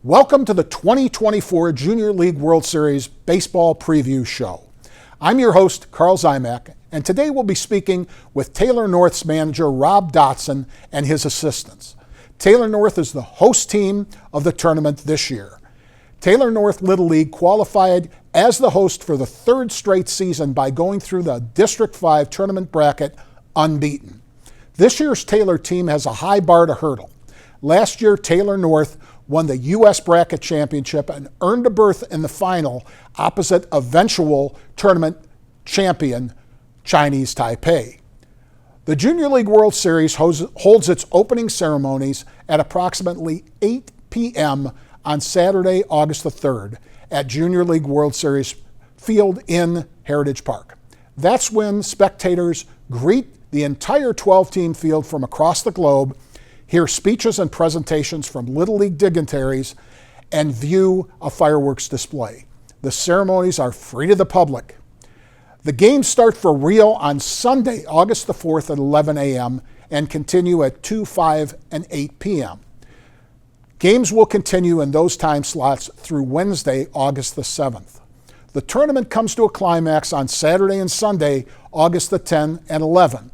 Welcome to the 2024 Junior League World Series Baseball Preview Show. I'm your host, Carl Zymak, and today we'll be speaking with Taylor North's manager, Rob Dotson, and his assistants. Taylor North is the host team of the tournament this year. Taylor North Little League qualified as the host for the third straight season by going through the District 5 tournament bracket unbeaten. This year's Taylor team has a high bar to hurdle. Last year, Taylor North won the U.S. Bracket Championship and earned a berth in the final opposite eventual tournament champion, Chinese Taipei. The Junior League World Series holds its opening ceremonies at approximately 8 p.m. on Saturday, August the 3rd at Junior League World Series Field in Heritage Park. That's when spectators greet the entire 12-team field from across the globe, hear speeches and presentations from Little League dignitaries, and view a fireworks display. The ceremonies are free to the public. The games start for real on Sunday, August the 4th at 11 a.m. and continue at 2, 5, and 8 p.m. Games will continue in those time slots through Wednesday, August the 7th. The tournament comes to a climax on Saturday and Sunday, August the 10 and 11.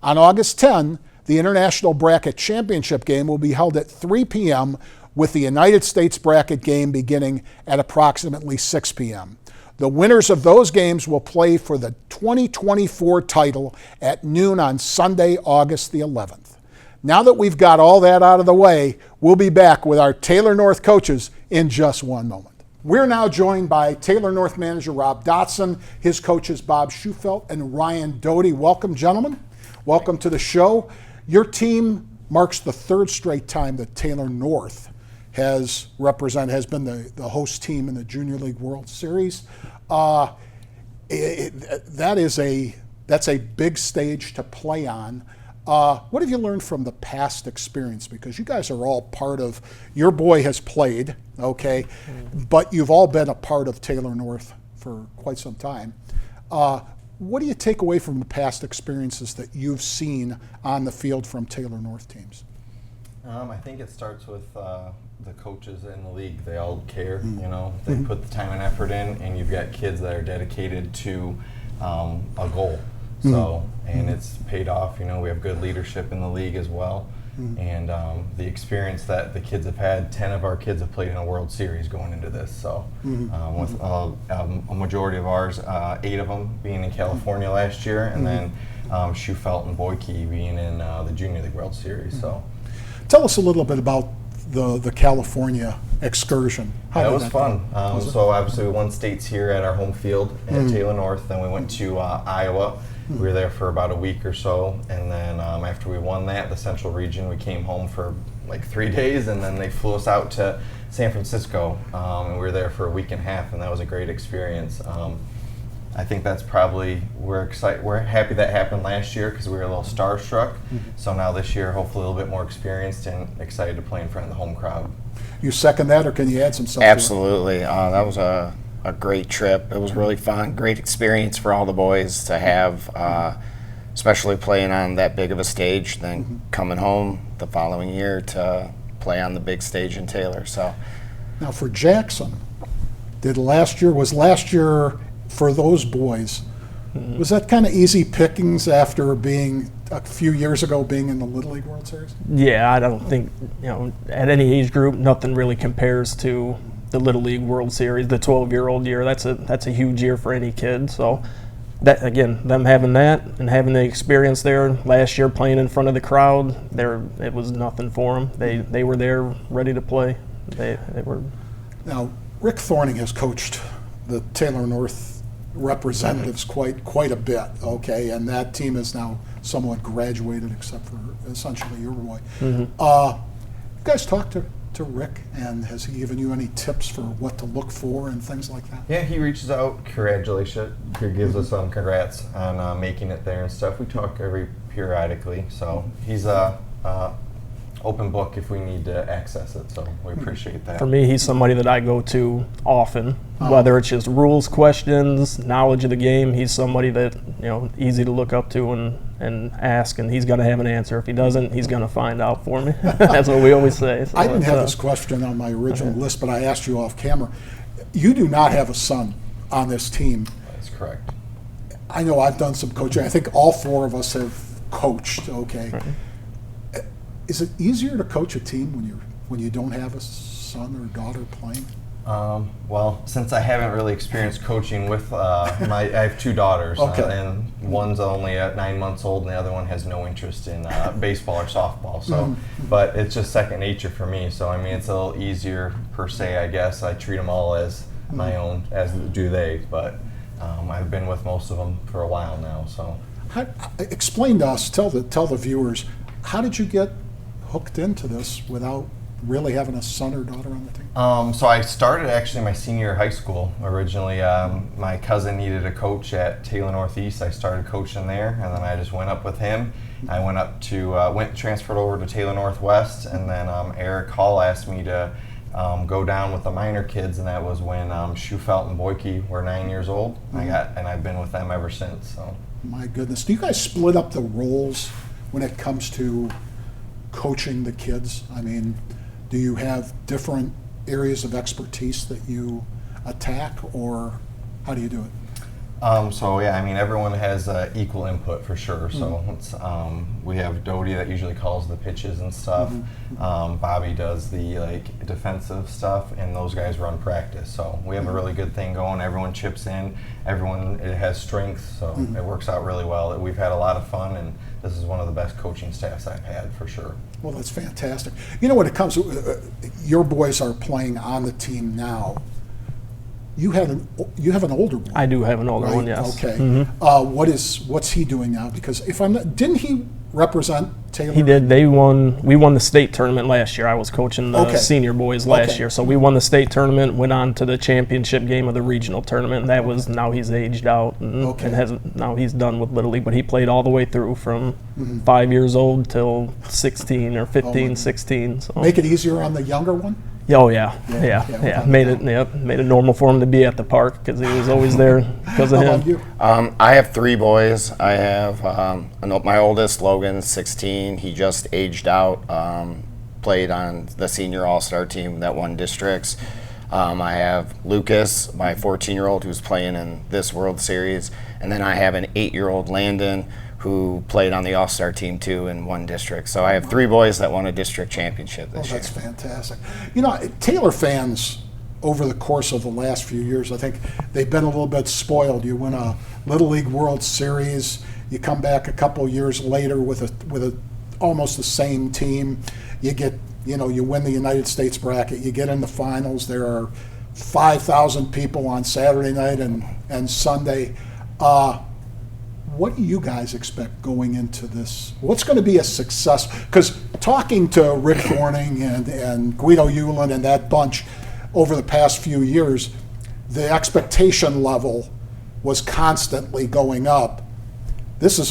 On August 10, the International Bracket Championship game will be held at 3 p.m. with the United States Bracket game beginning at approximately 6 p.m. The winners of those games will play for the 2024 title at noon on Sunday, August the 11th. Now that we've got all that out of the way, we'll be back with our Taylor North coaches in just one moment. We're now joined by Taylor North manager Rob Dotson, his coaches Bob Schufelt and Ryan Doty. Welcome, gentlemen. Welcome to the show. Your team marks the third straight time that Taylor North has been the host team in the Junior League World Series. That's a big stage to play on. What have you learned from the past experience? Because you guys are all part of, your boy has played, okay, but you've all been a part of Taylor North for quite some time. What do you take away from the past experiences that you've seen on the field from Taylor North teams? I think it starts with the coaches in the league. They all care, you know. They put the time and effort in, and you've got kids that are dedicated to a goal. So, and it's paid off. You know, we have good leadership in the league as well. And the experience that the kids have had, 10 of our kids have played in a World Series going into this. So with a majority of ours, 8 of them being in California last year, and then Schufelt and Boyke being in the Junior League World Series. So, tell us a little bit about the California excursion. That was fun. So obviously we won states here at our home field at Taylor North. Then we went to Iowa. We were there for about a week or so, and then after we won that, the Central Region, we came home for like 3 days, and then they flew us out to San Francisco, and we were there for a week and a half, and that was a great experience. I think that's probably, we're happy that happened last year because we were a little starstruck. So now this year, hopefully a little bit more experienced and excited to play in front of the home crowd. You second that, or can you add some stuff? Absolutely. That was a great trip. It was really fun. Great experience for all the boys to have, especially playing on that big of a stage, then coming home the following year to play on the big stage in Taylor. So, now for Jackson, was last year for those boys, was that kind of easy pickings after being a few years ago being in the Little League World Series? Yeah, I don't think, at any age group, nothing really compares to the Little League World Series, the 12-year-old year. That's a huge year for any kid. So that, again, them having that and having the experience there last year playing in front of the crowd, it was nothing for them. They were there ready to play. They were. Now, Rick Thorning has coached the Taylor North representatives quite a bit, okay, and that team is now somewhat graduated except for essentially your boy. You guys talked to Rick, and has he given you any tips for what to look for and things like that? Yeah, he reaches out, congratulations, he gives us some congrats on making it there and stuff. We talk periodically, so he's a open book if we need to access it, so we appreciate that. For me, he's somebody that I go to often. Whether it's just rules questions, knowledge of the game, he's somebody that, easy to look up to and ask, and he's going to have an answer. If he doesn't, he's going to find out for me. That's what we always say. So I didn't have this question on my original list, but I asked you off camera. You do not have a son on this team. That's correct. I know I've done some coaching. I think all four of us have coached, okay? Right. Is it easier to coach a team when you don't have a son or daughter playing? Well, since I haven't really experienced coaching with I have two daughters, Okay. and one's only 9 months old, and the other one has no interest in baseball or softball. So, but it's just second nature for me. So, I mean, it's a little easier per se, I guess. I treat them all as my own, as do they. But I've been with most of them for a while now. So, Explain to us, tell the viewers, how did you get hooked into this without really having a son or daughter on the team? So I started actually my senior year of high school originally. My cousin needed a coach at Taylor Northeast. I started coaching there, and then I just went up with him. I transferred over to Taylor Northwest, and then Eric Hall asked me to go down with the minor kids, and that was when Schufelt and Boyke were 9 years old. And I've been with them ever since. So. My goodness. Do you guys split up the roles when it comes to coaching the kids? I mean, do you have different areas of expertise that you attack, or how do you do it? So yeah, I mean, everyone has equal input for sure. So it's, we have Dodie that usually calls the pitches and stuff. Bobby does the defensive stuff, and those guys run practice. So we have a really good thing going. Everyone chips in. Everyone has strengths, so it works out really well. We've had a lot of fun, and this is one of the best coaching staffs I've had for sure. Well, that's fantastic. When it comes to your boys are playing on the team now. You have an older boy. I do have an older right? one, yes. Okay. What's he doing now? Because if I'm not, didn't he represent Taylor? He did. We won the state tournament last year. I was coaching the senior boys last year, so we won the state tournament. Went on to the championship game of the regional tournament. And that was now he's aged out and now he's done with Little League. But he played all the way through from 5 years old till 16 or 15, 16. So. Make it easier on the younger one. Oh yeah. Made it normal for him to be at the park because he was always there because of How him. about you? I have three boys. I have my oldest, Logan, 16. He just aged out. Played on the senior all-star team that won districts. I have Lucas, my 14-year-old, who's playing in this World Series, and then I have an 8-year-old, Landon, who played on the all-star team too in one district. So I have three boys that won a district championship this year. That's fantastic. Taylor fans over the course of the last few years, I think they've been a little bit spoiled. You win a Little League World Series, you come back a couple years later with a almost the same team. You get, you win the United States bracket, you get in the finals. There are 5,000 people on Saturday night and Sunday. What do you guys expect going into this? What's going to be a success? Because talking to Rick Thorning and Guido Hewlin and that bunch over the past few years, the expectation level was constantly going up. This is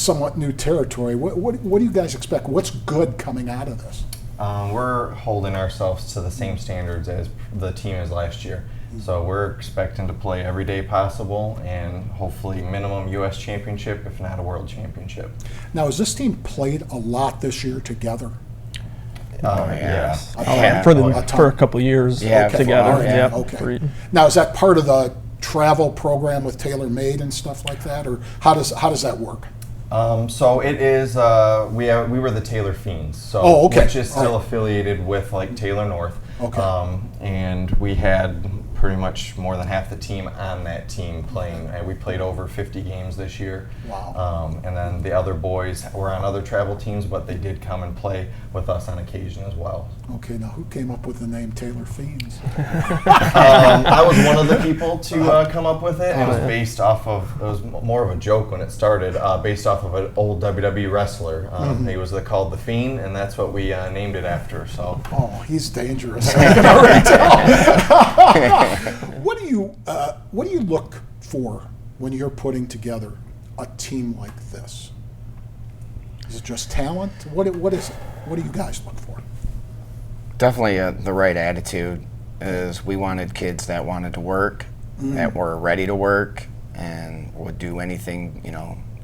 somewhat new territory. What do you guys expect? What's good coming out of this? We're holding ourselves to the same standards as the team as last year. So we're expecting to play every day possible and hopefully minimum U.S. championship, if not a world championship. Now, has this team played a lot this year together? Yeah. For a couple of years together. Okay. Now, is that part of the travel program with Taylor Made and stuff like that, or how does that work? So it is. We were the Taylor Fiends, which is still affiliated with Taylor North. Okay. And we had pretty much more than half the team on that team playing. And we played over 50 games this year. Wow. And then the other boys were on other travel teams, but they did come and play with us on occasion as well. Okay, now who came up with the name Taylor Fiends? I was one of the people to come up with it. It was based off of, it was more of a joke when it started, based off of an old WWE wrestler. He was called The Fiend, and that's what we named it after. So. Oh, he's dangerous. I can already tell. What do you look for when you're putting together a team like this? Is it just talent? What is it? What do you guys look for? Definitely the right attitude. is we wanted kids that wanted to work, that were ready to work, and would do anything,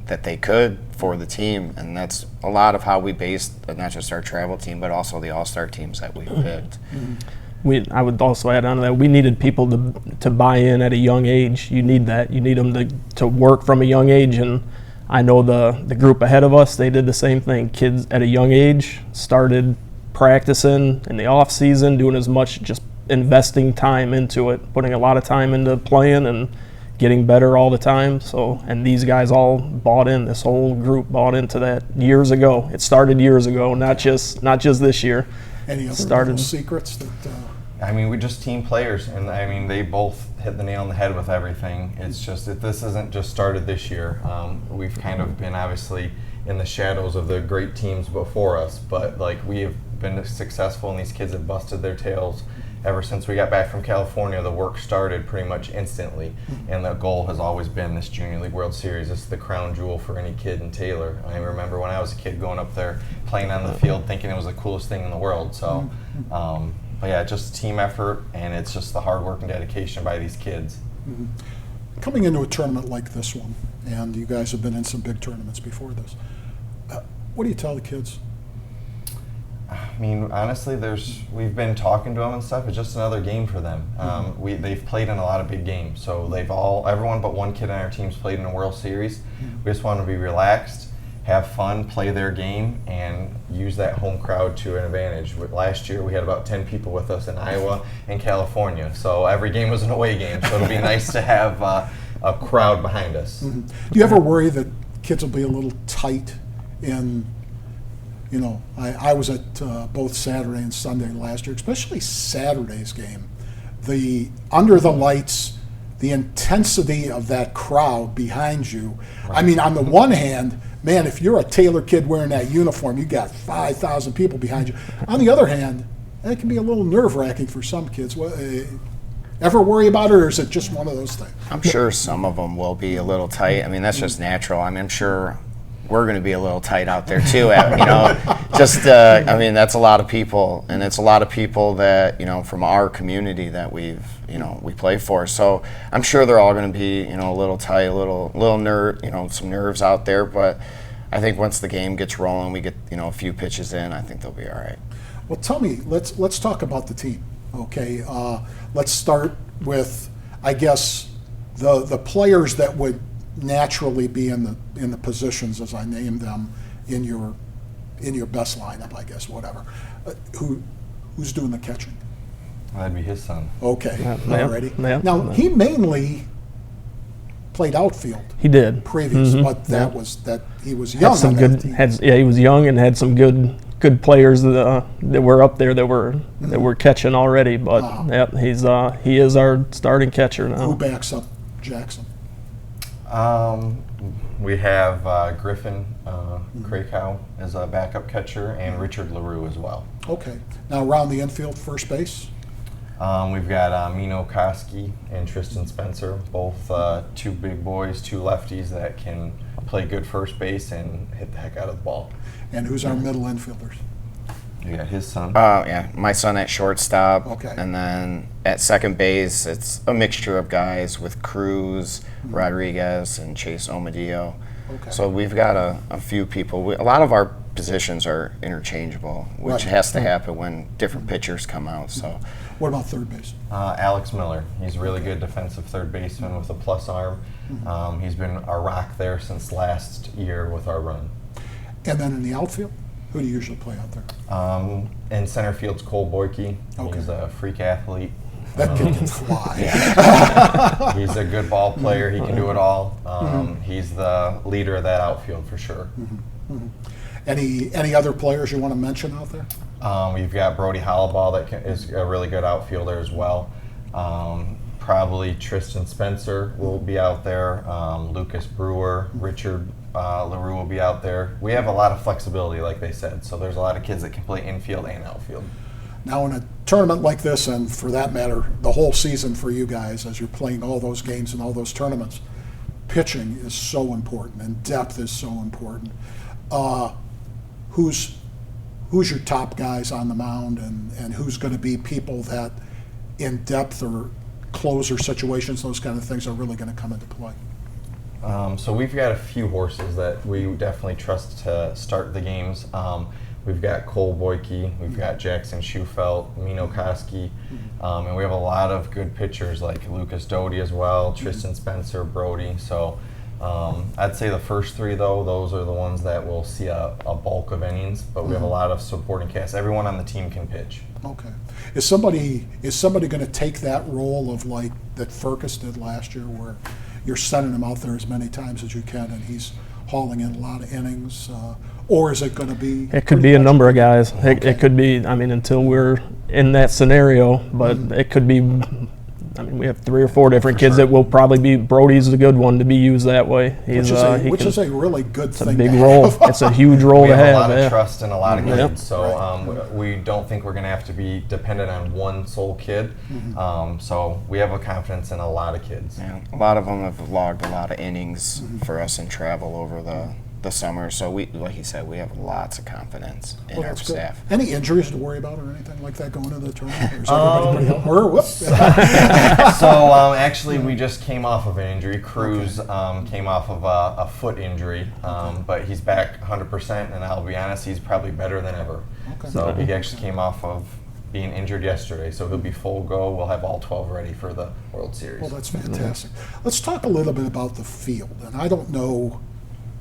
that they could for the team. And that's a lot of how we based not just our travel team, but also the all-star teams that we picked. I would also add on to that, we needed people to buy in at a young age. You need that. You need them to work from a young age. And I know the group ahead of us, they did the same thing. Kids at a young age started practicing in the off season, doing as much, just investing time into it, putting a lot of time into playing and getting better all the time. So, and these guys all bought in. This whole group bought into that years ago. It started years ago, not just this year. Any other little secrets that? I mean, we just team players, and I mean, they both hit the nail on the head with everything. It's just that this isn't just started this year. We've kind of been obviously in the shadows of the great teams before us, but like we have been successful, and these kids have busted their tails. Ever since we got back from California, the work started pretty much instantly, and the goal has always been this Junior League World Series. It's the crown jewel for any kid in Taylor. I remember when I was a kid going up there, playing on the field, thinking it was the coolest thing in the world. So, but yeah, just team effort, and it's just the hard work and dedication by these kids. Coming into a tournament like this one, and you guys have been in some big tournaments before this, what do you tell the kids? I mean, honestly, we've been talking to them and stuff. It's just another game for them. They've played in a lot of big games, so everyone but one kid on our team's played in a World Series. We just want to be relaxed, have fun, play their game, and use that home crowd to an advantage. Last year, we had about 10 people with us in Iowa and California, so every game was an away game. So it'll be nice to have a crowd behind us. Do you ever worry that kids will be a little tight in? I was at both Saturday and Sunday last year, especially Saturday's game. The under the lights, the intensity of that crowd behind you. Right. I mean, on the one hand, man, if you're a Taylor kid wearing that uniform, you got 5,000 people behind you. On the other hand, that can be a little nerve-wracking for some kids. Ever worry about it, or is it just one of those things? I'm sure some of them will be a little tight. I mean, that's just natural. I mean, I'm sure we're going to be a little tight out there too. I mean, that's a lot of people, and it's a lot of people that from our community that we play for. So I'm sure they're all going to be a little tight, a little some nerves out there. But I think once the game gets rolling, we get a few pitches in, I think they'll be all right. Well, tell me, let's talk about the team. Okay, let's start with, I guess, the players that would naturally be in the positions as I named them in your best lineup, I guess, whatever. Who's doing the catching? That'd be his son. Okay, already. Now he mainly played outfield. He did previous, but he was young. He was young and had some good players that were up there that were catching already. But he is our starting catcher now. Who backs up Jackson? We have Griffin Krakow as a backup catcher, and Richard LaRue as well. Okay. Now around the infield, first base? We've got Mino Koski and Tristan Spencer, both two big boys, two lefties that can play good first base and hit the heck out of the ball. And who's our middle infielders? You got his son. My son at shortstop. Okay. And then at second base, it's a mixture of guys with Cruz, Rodriguez, and Chase Omadillo. Okay. So we've got a few people. A lot of our positions are interchangeable, which has to happen when different pitchers come out. So. What about third base? Alex Miller. He's a really good defensive third baseman with a plus arm. He's been our rock there since last year with our run. And then in the outfield? Who do you usually play out there? In center field's Cole Boyke. Okay. He's a freak athlete. That kid can fly. He's a good ball player. He can do it all. He's the leader of that outfield for sure. Any other players you want to mention out there? We've got Brody Hollaball that is a really good outfielder as well. Probably Tristan Spencer will be out there. Lucas Brewer, Richard LaRue will be out there. We have a lot of flexibility, like they said, so there's a lot of kids that can play infield and outfield. Now in a tournament like this, and for that matter, the whole season for you guys as you're playing all those games and all those tournaments, pitching is so important and depth is so important. Who's your top guys on the mound, and who's going to be people that in depth or closer situations, those kind of things are really going to come into play? So we've got a few horses that we definitely trust to start the games. We've got Cole Boyke, we've got Jackson Schufelt, Mino Koski, and we have a lot of good pitchers like Lucas Doty as well, Tristan Spencer, Brody. So I'd say the first three, though, those are the ones that will see a bulk of innings, but we have a lot of supporting cast. Everyone on the team can pitch. Okay. Is somebody going to take that role of like that Furcus did last year, where you're sending him out there as many times as you can and he's hauling in a lot of innings? Or is it going to be? It could be a number of guys. It could be, I mean, until we're in that scenario, but it could be, I mean, we have 3 or 4 different kids that will probably be, Brody's a good one to be used that way. Which is a really good thing. It's a big role. It's a huge role we to have have. a lot yeah. of trust in a lot of kids, Yep. so we don't think we're going to have to be dependent on one sole kid. So we have a confidence in a lot of kids. Yeah, a lot of them have logged a lot of innings for us in travel over the summer. So we, like you said, we have lots of confidence in our That's good. staff. Any injuries to worry about or anything like that going into the tournament? Or is everybody pretty or whoops? So actually, we just came off of an injury. Cruz came off of a foot injury, but he's back 100%, and I'll be honest, he's probably better than ever. Okay. So he actually came off of being injured yesterday, so he'll be full go. We'll have all 12 ready for the World Series. Well, that's fantastic. Let's talk a little bit about the field. And I don't know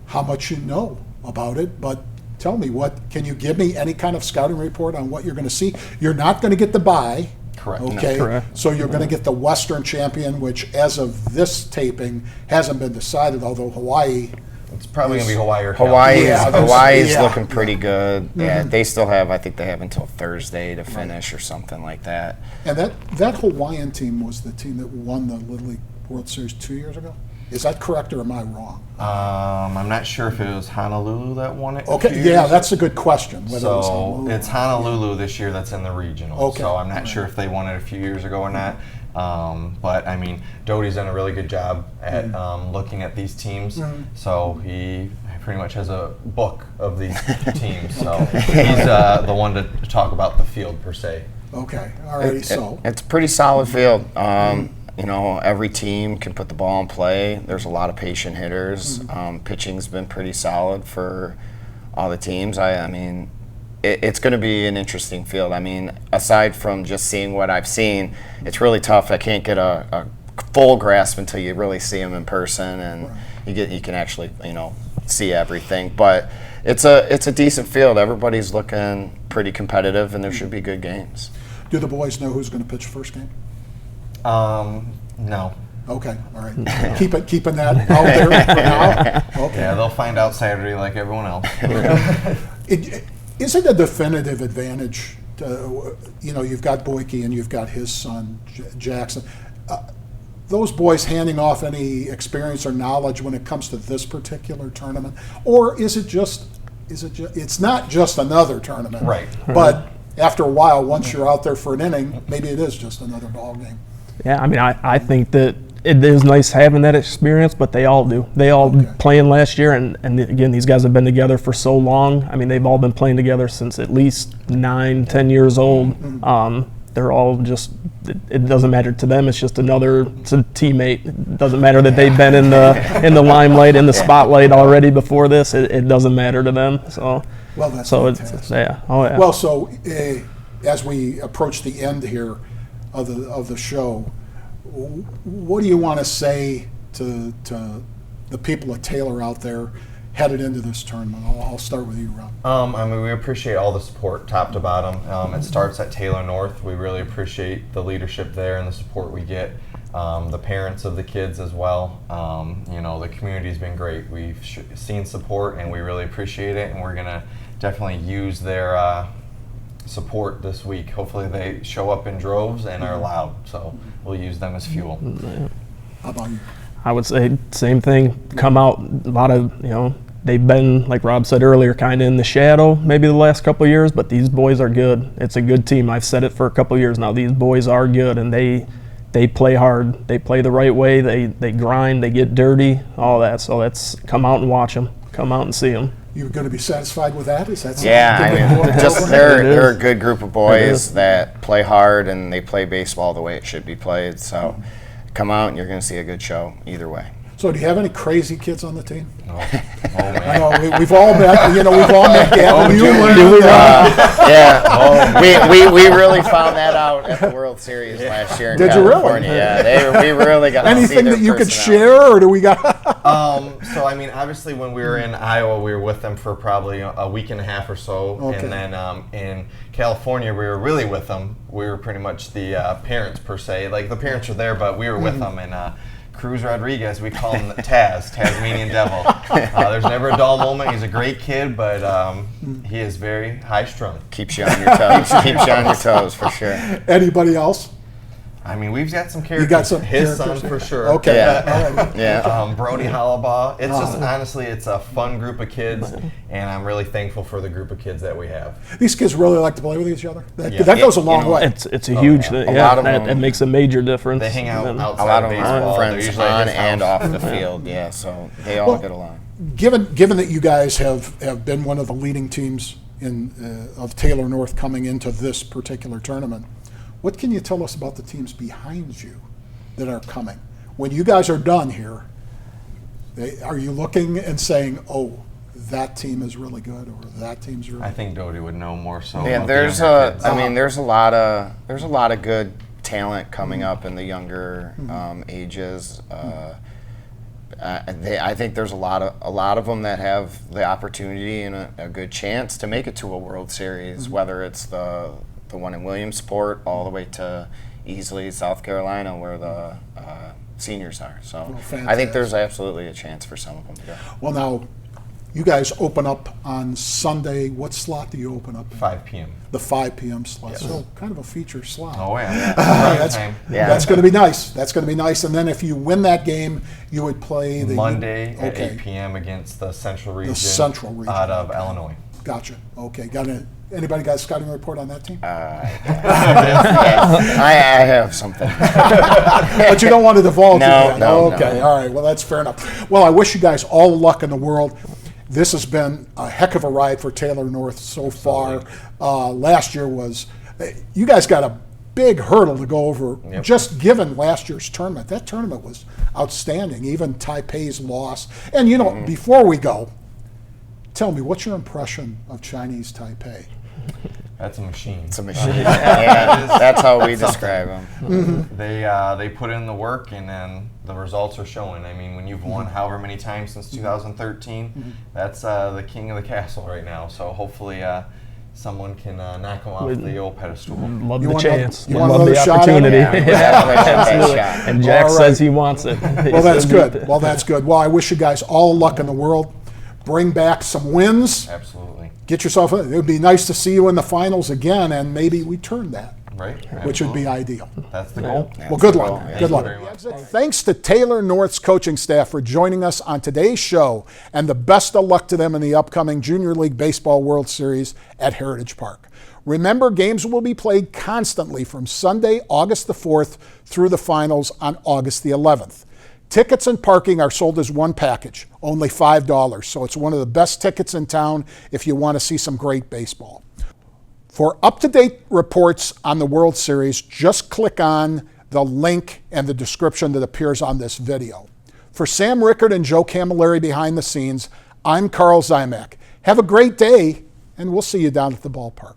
how much you know about it, but tell me, can you give me any kind of scouting report on what you're going to see? You're not going to get the bye. Correct. Okay. No. Correct. So you're going to get the Western champion, which as of this taping hasn't been decided, although Hawaii. It's probably going to be Hawaii or Hawaii Yeah, is yeah. looking pretty good. Yeah, they still have, I think they have until Thursday to finish or something like that. And that Hawaiian team was the team that won the Little League World Series 2 years ago? Is that correct or am I wrong? I'm not sure if it was Honolulu that won it. Okay, yeah, that's a good question. Whether it was So Honolulu. it's Honolulu this year that's in the regional. Okay. So I'm not sure if they won it a few years ago or not. But I mean, Doty's done a really good job at looking at these teams. So he pretty much has a book of these teams. So he's the one to talk about the field per se. Okay, all righty, so. It's a pretty solid field. You know, every team can put the ball in play. There's a lot of patient hitters. Pitching's been pretty solid for all the teams. I mean, it's going to be an interesting field. I mean, aside from just seeing what I've seen, it's really tough. I can't get a full grasp until you really see them in person, and you can actually, you know, see everything. But it's a decent field. Everybody's looking pretty competitive, and there should be good games. Do the boys know who's going to pitch first game? No. Okay, all right. Keeping that out there for now? Okay. Yeah, they'll find out Saturday like everyone else. Is it a definitive advantage? You know, you've got Boyke and you've got his son, Jackson. Those boys handing off any experience or knowledge when it comes to this particular tournament? Or is it just, it's not just another tournament? Right. But after a while, once you're out there for an inning, maybe it is just another ball game. Yeah, I mean, I think that it is nice having that experience, but they all do. They all playing last year, and again, these guys have been together for so long. I mean, they've all been playing together since at least 9, 10 years old. They're all just, it doesn't matter to them. It's just it's a teammate. It doesn't matter that they've been in the limelight, in the spotlight already before this. It doesn't matter to them. So, Well, that's fantastic. it's, yeah. Oh, yeah. Well, so as we approach the end here of the show, what do you want to say to the people at Taylor out there headed into this tournament? I'll start with you, Rob. I mean, we appreciate all the support, top to bottom. It starts at Taylor North. We really appreciate the leadership there and the support we get. The parents of the kids as well. You know, the community's been great. We've seen support, and we really appreciate it. And we're gonna definitely use their support this week. Hopefully, they show up in droves and are loud. So we'll use them as fuel. How about you? I would say same thing. Come out, a lot of, you know, they've been, like Rob said earlier, kind of in the shadow maybe the last couple of years, but these boys are good. It's a good team. I've said it for a couple of years now. These boys are good, and they play hard. They play the right way. They grind. They get dirty. All that. So come out and watch them. Come out and see them. You going to be satisfied with that? Is that something Yeah, you I can mean, look just over? they're a good group of It boys is. that play hard and they play baseball the way it should be played. So come out and you're going to see a good show either way. So, do you have any crazy kids on the team? Oh, I man. know we've all met. We've all met Gavin. do we? Newland, Yeah, we really found that out at the World Series last year in Did you really? California. Yeah, we really got to see anything their that you could personality. share, or do we got? So I mean, obviously, when we were in Iowa, we were with them for probably a week and a half or so, Okay. and then in California, we were really with them. We were pretty much the parents per se. Like the parents were there, but we were with them. And Cruz Rodriguez, we call him Tasmanian Devil. There's never a dull moment. He's a great kid, but he is very high strung. Keeps you on your toes. Keeps you on your toes for sure. Anybody else? I mean, we've got some You characters. got some His characters son there? for sure. Okay. Yeah. Yeah. Brody Hollabaugh. It's just honestly, it's a fun group of kids, and I'm really thankful for the group of kids that we have. These kids really like to play with each other. That, Yeah. that goes a You long know, way. It's a huge yeah. thing. A Yeah, lot of that them- makes a major difference. They hang out And then- outside A lot of of them baseball. are They're friends usually at on his and house. off the field. Yeah, so they all Well, get along. Given that you guys have been one of the leading teams of Taylor North coming into this particular tournament, what can you tell us about the teams behind you that are coming? When you guys are done here, are you looking and saying, "Oh, that team is really good," or "That team's really"? I think Doty would know more so. Yeah, about the there's younger kids. I mean, there's a lot of good talent coming up in the younger ages. I think there's a lot of them that have the opportunity and a good chance to make it to a World Series, whether it's the one in Williamsport all the way to easily South Carolina, where the seniors are. So I fantastic. think there's absolutely a chance for some of them to go. Well, now, you guys open up on Sunday. What slot do you open up in? 5 p.m. The 5 p.m. slot. Yes. So kind of a feature slot. Oh yeah, That's, Prime time. Yeah. that's going to be nice. That's going to be nice. And then if you win that game, you would play the Monday at Okay. 8 p.m. against the Central Region. Central Region, out of okay. Illinois. Gotcha. Okay. Anybody got a scouting report on that team? I have something. But you don't want to divulge No, it yet. no, Okay. no. All right. Well, that's fair enough. Well, I wish you guys all the luck in the world. This has been a heck of a ride for Taylor North so far. Last year was, you guys got a big hurdle to go over. Yep. Just given last year's tournament, that tournament was outstanding. Even Taipei's loss. And you know, before we go, tell me, what's your impression of Chinese Taipei? That's a machine. It's a machine. Yeah, that's how we describe them. They put in the work, and then the results are showing. I mean, when you've won however many times since 2013, that's the king of the castle right now. So hopefully someone can knock him off the old pedestal. Love You the want chance. you want Love another the shot at it? opportunity. Yeah, we definitely should take Absolutely. a shot. And Jack All right. says he wants it. Well, that's good. Well, that's good. Well, I wish you guys all luck in the world. Bring back some wins. Absolutely. Get yourself. It would be nice to see you in the finals again, and maybe we turn that, Right? which would be Absolutely. ideal. That's the goal. Well, good Well, luck. yeah. Good luck. Thank you very much. Thanks to Taylor North's coaching staff for joining us on today's show, and the best of luck to them in the upcoming Junior League Baseball World Series at Heritage Park. Remember, games will be played constantly from Sunday, August the 4th through the finals on August the 11th. Tickets and parking are sold as one package, only $5, so it's one of the best tickets in town if you want to see some great baseball. For up-to-date reports on the World Series, just click on the link and the description that appears on this video. For Sam Rickard and Joe Camilleri behind the scenes, I'm Carl Zymak. Have a great day, and we'll see you down at the ballpark.